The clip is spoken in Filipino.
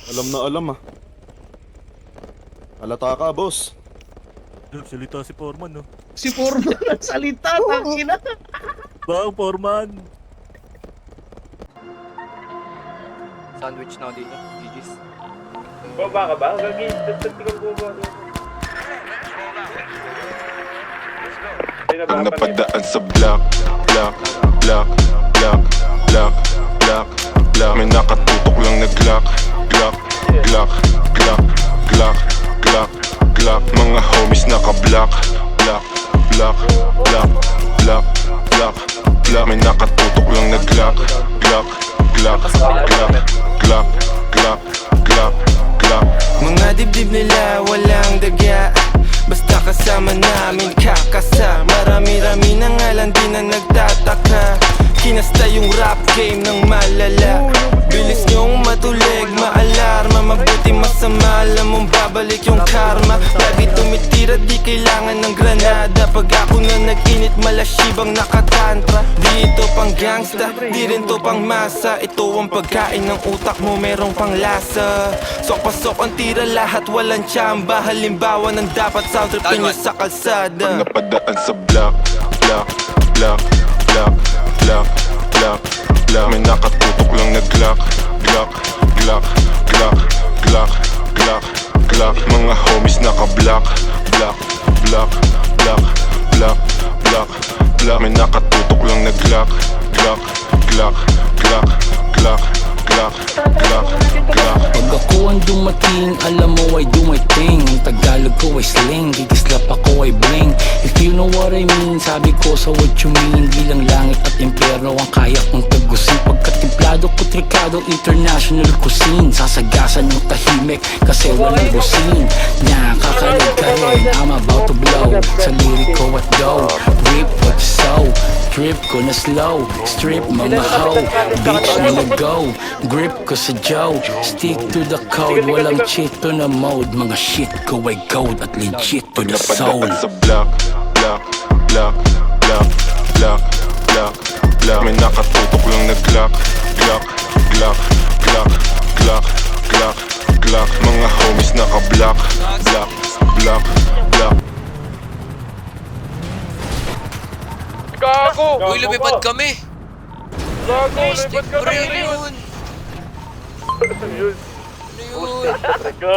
Alam na alam ah. Halata ka, boss. Salita si Foreman, no? Si Foreman nagsalita, tangina. Bang, Foreman! Sandwich na ako dito, GG's. Baba ka ba? Gagi, tatikang baba. Ang napadaan sa block, block, block, block, block, block, block. May nakatutok lang na Glock, Glock, Glock, Glock, Glock, Glock, Glock. Mga homies naka-block, block, block, block, block, block, block. May nakatutok lang na Glock, Glock, Glock, Glock, Glock, Glock, Glock, Glock. Mga dibdib nila walang daga, basta kasama namin kakasa. Marami-rami na nga lang di na nagtataka. Kinasta yung rap game ng malala. Bilis nyong matulig, maalarma. Mabuti masama, alam mong babalik yung karma. Lagi tumitira, di kailangan ng granada. Pag ako na nag-init, malasibang nakatantra. Di ito pang gangsta, di rin to pang masa. Ito ang pagkain ng utak mo, merong pang lasa. Sok-pasok ang tira, lahat walang tsamba. Halimbawa ng dapat sound trip nyo sa kalsada. Ang napadaan sa block, block, block, block, block, block, block. May nakatutok lang na Glock, Glock, Glock, Glock, Glock, Glock, Glock. Mga homies naka-block, block, block, block, block, block, block. May nakatutok lang na Glock, Glock, Glock, Glock, Glock, Glock, Glock, Glock. Pag ako ang dumating, alam mo I do my thing. Ang Tagalog ko ay sling, gigislap ako ay bling. If you know what I mean, sabi ko sa what you mean. Di lang langit at impyerno ang kaya kong tagusin. Pagkatimplado ko trikado, international cuisine. Sasagasan ng tahimik kasi walang busin. Nakakalig ka rin, I'm about to blow. Sa lirik ko at go, rip what you sow. Trip ko na slow, strip mga hoe. Bitch na go, grip ko sa Joe. Stick to the code, walang cheat to na mode. Mga shit ko ay gold at legit to the soul. Napadaan sa block, block, block, block, block, block, block. May nakatutok lang na Glock, Glock, Glock, Glock, Glock, Glock, Glock. Mga homies naka-block, block, block, block. Gago! Uy, lumipad kami! Gago! Stick Lumipad ka brain na yun! yun! Ano yun? Gago!